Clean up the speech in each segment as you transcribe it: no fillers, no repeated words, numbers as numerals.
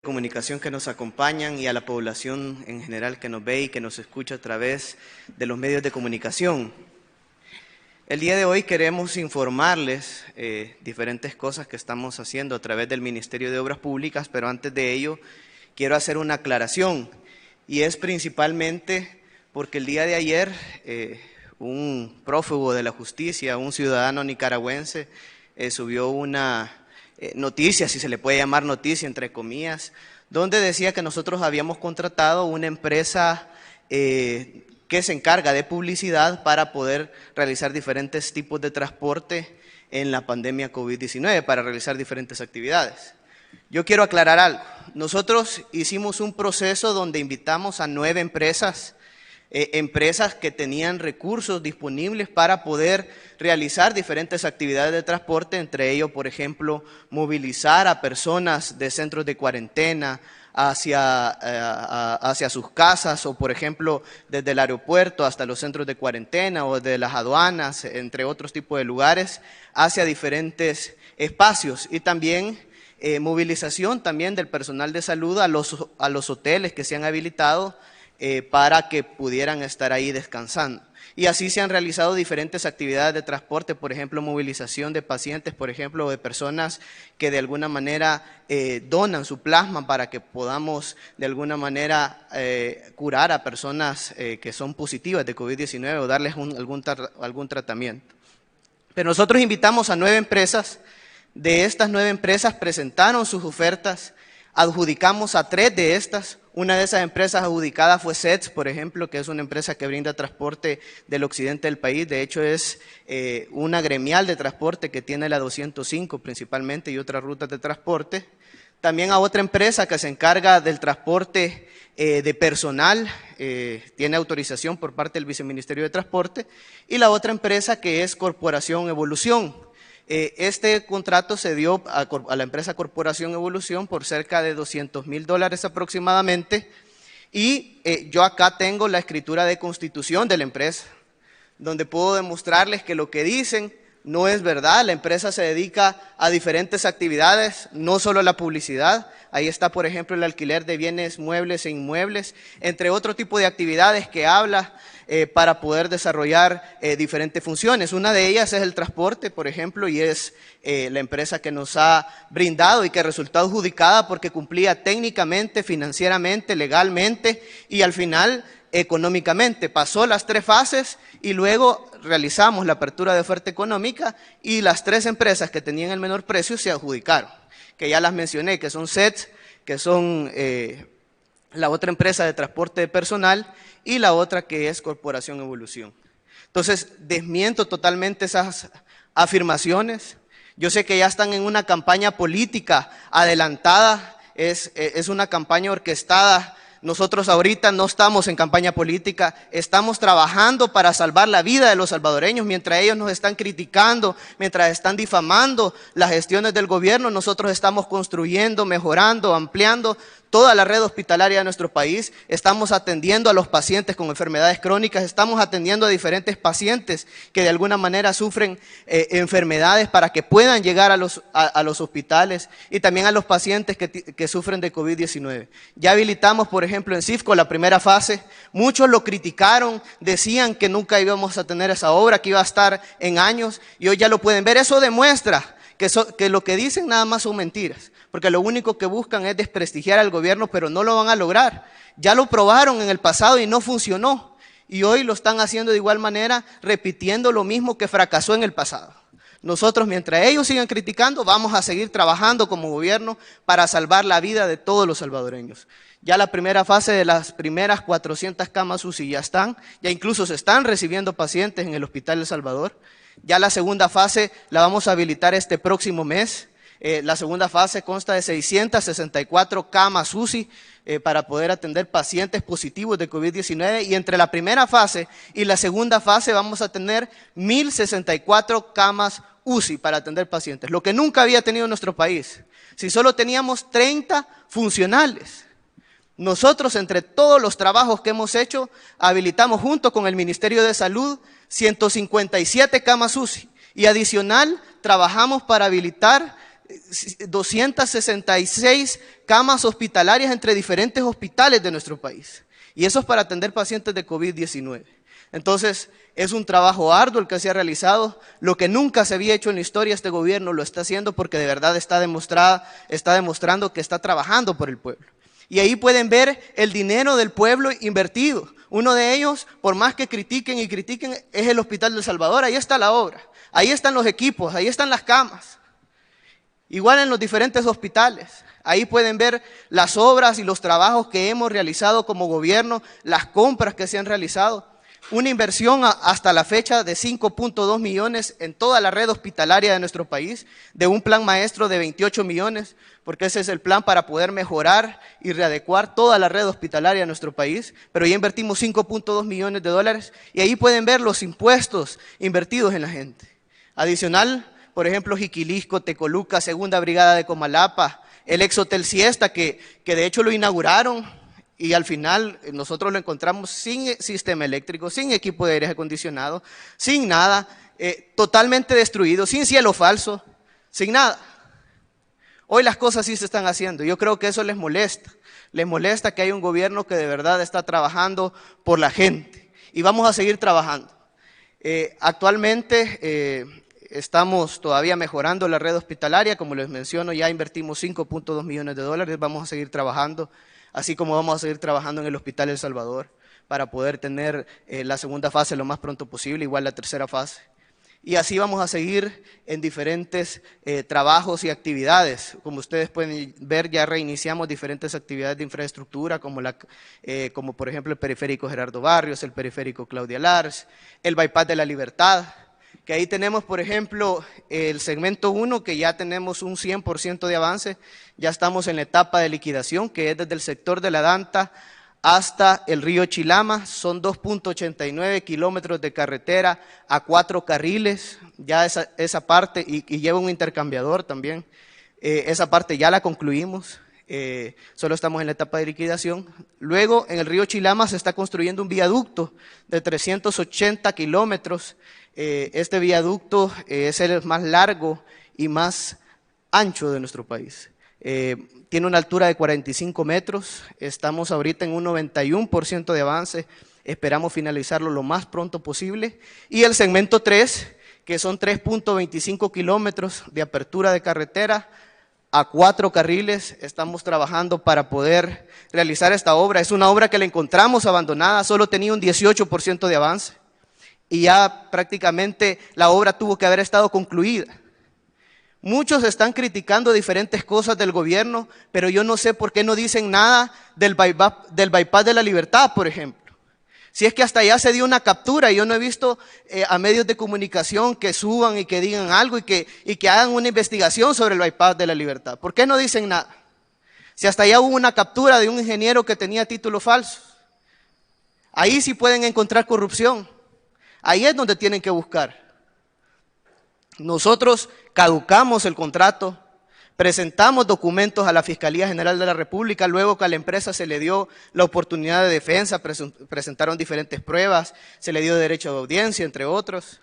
Comunicación que nos acompañan y a la población en general que nos ve y que nos escucha a través de los medios de comunicación. El día de hoy queremos informarles diferentes cosas que estamos haciendo a través del Ministerio de Obras Públicas, pero antes de ello quiero hacer una aclaración, y es principalmente porque el día de ayer un prófugo de la justicia, un ciudadano nicaragüense, subió una noticia, si se le puede llamar noticia, entre comillas, donde decía que nosotros habíamos contratado una empresa que se encarga de publicidad para poder realizar diferentes tipos de transporte en la pandemia COVID-19, para realizar diferentes actividades. Yo quiero aclarar algo. Nosotros hicimos un proceso donde invitamos a 9 empresas, empresas que tenían recursos disponibles para poder realizar diferentes actividades de transporte, entre ellos, por ejemplo, movilizar a personas de centros de cuarentena hacia sus casas, o por ejemplo, desde el aeropuerto hasta los centros de cuarentena o de las aduanas, entre otros tipos de lugares, hacia diferentes espacios, y también movilización también del personal de salud a los hoteles que se han habilitado para que pudieran estar ahí descansando. Y así se han realizado diferentes actividades de transporte, por ejemplo, movilización de pacientes, por ejemplo, de personas que de alguna manera donan su plasma para que podamos de alguna manera curar a personas que son positivas de COVID-19 o darles algún tratamiento. Pero nosotros invitamos a 9 empresas. De estas 9 empresas presentaron sus ofertas, adjudicamos a 3 de estas. Una de esas empresas adjudicadas fue SETS, por ejemplo, que es una empresa que brinda transporte del occidente del país. De hecho, es una gremial de transporte que tiene la 205 principalmente y otras rutas de transporte. También a otra empresa que se encarga del transporte de personal, tiene autorización por parte del Viceministerio de Transporte. Y la otra empresa que es Corporación Evolución. Este contrato se dio a la empresa Corporación Evolución por cerca de $200,000 aproximadamente, y yo acá tengo la escritura de constitución de la empresa, donde puedo demostrarles que lo que dicen no es verdad. La empresa se dedica a diferentes actividades, no solo a la publicidad. Ahí está, por ejemplo, el alquiler de bienes muebles e inmuebles, entre otro tipo de actividades que habla para poder desarrollar diferentes funciones. Una de ellas es el transporte, por ejemplo, y es la empresa que nos ha brindado y que resultó adjudicada porque cumplía técnicamente, financieramente, legalmente y al final económicamente. Pasó las 3 fases y luego realizamos la apertura de oferta económica y las 3 empresas que tenían el menor precio se adjudicaron, que ya las mencioné, que son SETS, que son la otra empresa de transporte de personal y la otra que es Corporación Evolución. Entonces, desmiento totalmente esas afirmaciones. Yo sé que ya están en una campaña política adelantada, es una campaña orquestada. Nosotros ahorita no estamos en campaña política, estamos trabajando para salvar la vida de los salvadoreños. Mientras ellos nos están criticando, mientras están difamando las gestiones del gobierno, nosotros estamos construyendo, mejorando, ampliando toda la red hospitalaria de nuestro país. Estamos atendiendo a los pacientes con enfermedades crónicas, estamos atendiendo a diferentes pacientes que de alguna manera sufren enfermedades para que puedan llegar a los hospitales, y también a los pacientes que sufren de COVID-19. Ya habilitamos, por ejemplo, en CIFCO la primera fase. Muchos lo criticaron, decían que nunca íbamos a tener esa obra, que iba a estar en años, y hoy ya lo pueden ver. Eso demuestra que lo que dicen nada más son mentiras, porque lo único que buscan es desprestigiar al gobierno, pero no lo van a lograr. Ya lo probaron en el pasado y no funcionó, y hoy lo están haciendo de igual manera, repitiendo lo mismo que fracasó en el pasado. Nosotros, mientras ellos sigan criticando, vamos a seguir trabajando como gobierno para salvar la vida de todos los salvadoreños. Ya la primera fase de las primeras 400 camas UCI ya incluso se están recibiendo pacientes en el Hospital El Salvador. Ya la segunda fase la vamos a habilitar este próximo mes. La segunda fase consta de 664 camas UCI para poder atender pacientes positivos de COVID-19, y entre la primera fase y la segunda fase vamos a tener 1,064 camas UCI para atender pacientes, lo que nunca había tenido nuestro país. Si solo teníamos 30 funcionales. Nosotros, entre todos los trabajos que hemos hecho, habilitamos junto con el Ministerio de Salud 157 camas UCI, y adicional trabajamos para habilitar 266 camas hospitalarias entre diferentes hospitales de nuestro país. Y eso es para atender pacientes de COVID-19. Entonces, es un trabajo arduo el que se ha realizado. Lo que nunca se había hecho en la historia, este gobierno lo está haciendo porque de verdad está demostrando que está trabajando por el pueblo. Y ahí pueden ver el dinero del pueblo invertido. Uno de ellos, por más que critiquen y critiquen, es el Hospital del Salvador. Ahí está la obra, ahí están los equipos, ahí están las camas. Igual en los diferentes hospitales. Ahí pueden ver las obras y los trabajos que hemos realizado como gobierno, las compras que se han realizado. Una inversión hasta la fecha de 5.2 millones en toda la red hospitalaria de nuestro país, de un plan maestro de 28 millones, porque ese es el plan para poder mejorar y readecuar toda la red hospitalaria de nuestro país, pero ya invertimos 5.2 millones de dólares y ahí pueden ver los impuestos invertidos en la gente. Adicional, por ejemplo, Jiquilisco, Tecoluca, Segunda Brigada de Comalapa, el ex Hotel Siesta, que de hecho lo inauguraron y al final nosotros lo encontramos sin sistema eléctrico, sin equipo de aire acondicionado, sin nada, totalmente destruido, sin cielo falso, sin nada. Hoy las cosas sí se están haciendo. Yo creo que eso les molesta que haya un gobierno que de verdad está trabajando por la gente y vamos a seguir trabajando. Actualmente estamos todavía mejorando la red hospitalaria, como les menciono, ya invertimos 5.2 millones de dólares, vamos a seguir trabajando, así como vamos a seguir trabajando en el Hospital El Salvador para poder tener la segunda fase lo más pronto posible, igual la tercera fase. Y así vamos a seguir en diferentes trabajos y actividades. Como ustedes pueden ver, ya reiniciamos diferentes actividades de infraestructura, como por ejemplo el periférico Gerardo Barrios, el periférico Claudia Lars, el Bypass de la Libertad, que ahí tenemos, por ejemplo, el segmento 1, que ya tenemos un 100% de avance, ya estamos en la etapa de liquidación, que es desde el sector de la Danta hasta el río Chilama, son 2.89 kilómetros de carretera a 4 carriles, ya esa parte, y lleva un intercambiador también, esa parte ya la concluimos, solo estamos en la etapa de liquidación. Luego, en el río Chilama se está construyendo un viaducto de 380 kilómetros, este viaducto es el más largo y más ancho de nuestro país. Tiene una altura de 45 metros, estamos ahorita en un 91% de avance, esperamos finalizarlo lo más pronto posible. Y el segmento 3, que son 3.25 kilómetros de apertura de carretera a 4 carriles, estamos trabajando para poder realizar esta obra. Es una obra que la encontramos abandonada, solo tenía un 18% de avance y ya prácticamente la obra tuvo que haber estado concluida. Muchos están criticando diferentes cosas del gobierno, pero yo no sé por qué no dicen nada del bypass de la Libertad, por ejemplo. Si es que hasta allá se dio una captura, y yo no he visto a medios de comunicación que suban y que digan algo y que hagan una investigación sobre el bypass de la Libertad. ¿Por qué no dicen nada? Si hasta allá hubo una captura de un ingeniero que tenía títulos falsos. Ahí sí pueden encontrar corrupción. Ahí es donde tienen que buscar. Nosotros caducamos el contrato, presentamos documentos a la Fiscalía General de la República, luego que a la empresa se le dio la oportunidad de defensa, presentaron diferentes pruebas, se le dio derecho de audiencia, entre otros.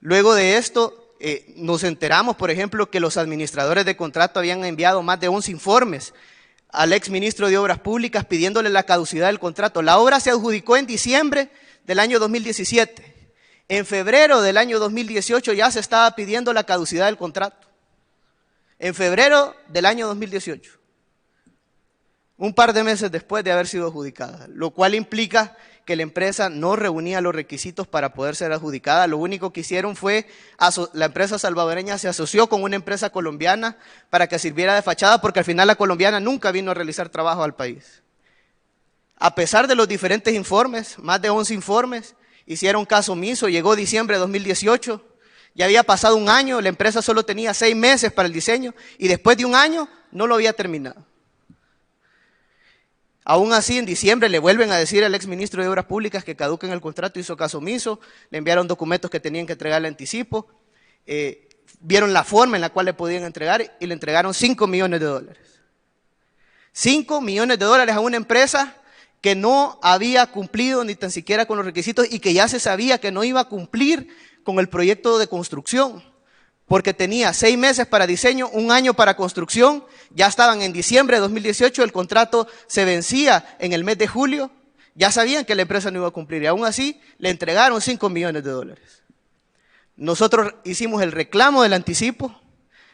Luego de esto, nos enteramos, por ejemplo, que los administradores de contrato habían enviado más de 11 informes al exministro de Obras Públicas pidiéndole la caducidad del contrato. La obra se adjudicó en diciembre del año 2017. En febrero del año 2018 ya se estaba pidiendo la caducidad del contrato. En febrero del año 2018. Un par de meses después de haber sido adjudicada, lo cual implica que la empresa no reunía los requisitos para poder ser adjudicada. Lo único que hicieron fue, la empresa salvadoreña se asoció con una empresa colombiana para que sirviera de fachada, porque al final la colombiana nunca vino a realizar trabajo al país. A pesar de los diferentes informes, más de 11 informes, hicieron caso omiso. Llegó diciembre de 2018, ya había pasado un año, la empresa solo tenía 6 meses para el diseño y después de un año no lo había terminado. Aún así, en diciembre le vuelven a decir al exministro de Obras Públicas que caduquen el contrato, hizo caso omiso, le enviaron documentos que tenían que entregarle anticipo, vieron la forma en la cual le podían entregar y le entregaron 5 millones de dólares. 5 millones de dólares a una empresa que no había cumplido ni tan siquiera con los requisitos y que ya se sabía que no iba a cumplir con el proyecto de construcción. porque tenía 6 meses para diseño, 1 año para construcción, ya estaban en diciembre de 2018, el contrato se vencía en el mes de julio, ya sabían que la empresa no iba a cumplir y aún así le entregaron $5 millones. Nosotros hicimos el reclamo del anticipo,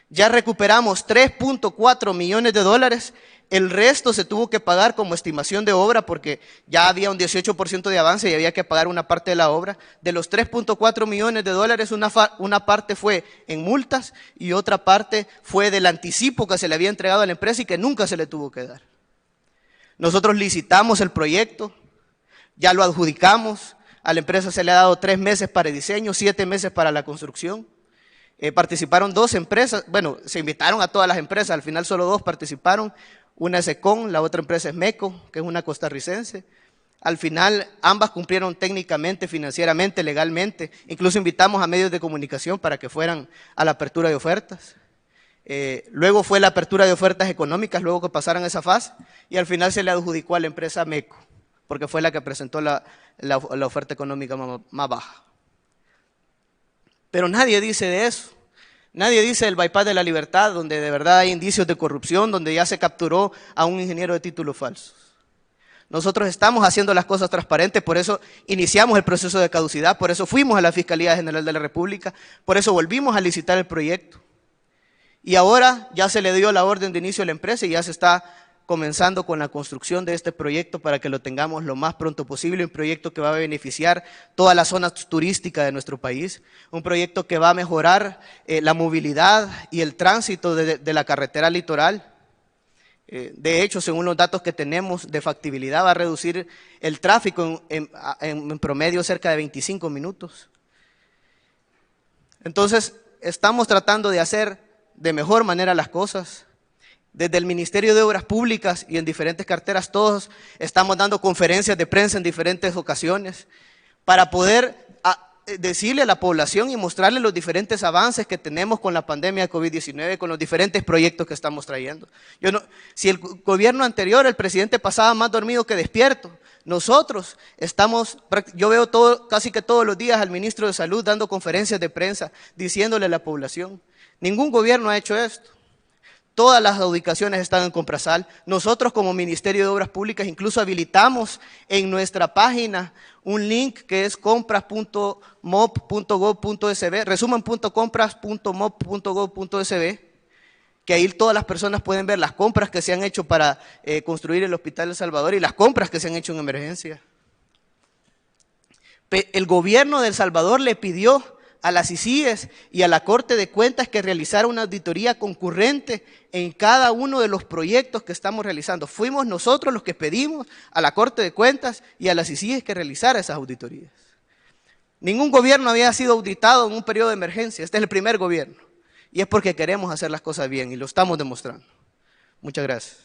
ya recuperamos $3.4 millones, el resto se tuvo que pagar como estimación de obra porque ya había un 18% de avance y había que pagar una parte de la obra. De los $3.4 millones, una parte fue en multas y otra parte fue del anticipo que se le había entregado a la empresa y que nunca se le tuvo que dar. Nosotros licitamos el proyecto, ya lo adjudicamos, a la empresa se le ha dado 3 meses para el diseño, 7 meses para la construcción. Participaron 2 empresas, bueno, se invitaron a todas las empresas, al final solo 2 participaron, una es Econ, la otra empresa es MECO, que es una costarricense. Al final ambas cumplieron técnicamente, financieramente, legalmente, incluso invitamos a medios de comunicación para que fueran a la apertura de ofertas. Luego fue la apertura de ofertas económicas, luego que pasaran esa fase, y al final se le adjudicó a la empresa MECO, porque fue la que presentó la oferta económica más baja. Pero nadie dice de eso. Nadie dice del bypass de la Libertad, donde de verdad hay indicios de corrupción, donde ya se capturó a un ingeniero de títulos falsos. Nosotros estamos haciendo las cosas transparentes, por eso iniciamos el proceso de caducidad, por eso fuimos a la Fiscalía General de la República, por eso volvimos a licitar el proyecto. Y ahora ya se le dio la orden de inicio a la empresa y ya se está comenzando con la construcción de este proyecto para que lo tengamos lo más pronto posible, un proyecto que va a beneficiar toda la zona turística de nuestro país, un proyecto que va a mejorar la movilidad y el tránsito de la carretera litoral. De hecho, según los datos que tenemos de factibilidad, va a reducir el tráfico en promedio cerca de 25 minutos. Entonces, estamos tratando de hacer de mejor manera las cosas. Desde el Ministerio de Obras Públicas y en diferentes carteras, todos estamos dando conferencias de prensa en diferentes ocasiones para poder decirle a la población y mostrarle los diferentes avances que tenemos con la pandemia de COVID-19, con los diferentes proyectos que estamos trayendo. Si el gobierno anterior, el presidente pasaba más dormido que despierto, nosotros yo veo casi que todos los días al ministro de Salud dando conferencias de prensa, diciéndole a la población. Ningún gobierno ha hecho esto. Todas las adjudicaciones están en Comprasal. Nosotros como Ministerio de Obras Públicas incluso habilitamos en nuestra página un link que es compras.mop.gov.sb, resumen.compras.mop.gov.sb, que ahí todas las personas pueden ver las compras que se han hecho para construir el Hospital El Salvador y las compras que se han hecho en emergencia. El gobierno de El Salvador le pidió a las ICIES y a la Corte de Cuentas que realizara una auditoría concurrente en cada uno de los proyectos que estamos realizando. Fuimos nosotros los que pedimos a la Corte de Cuentas y a las ICIES que realizara esas auditorías. Ningún gobierno había sido auditado en un periodo de emergencia, este es el primer gobierno. Y es porque queremos hacer las cosas bien y lo estamos demostrando. Muchas gracias.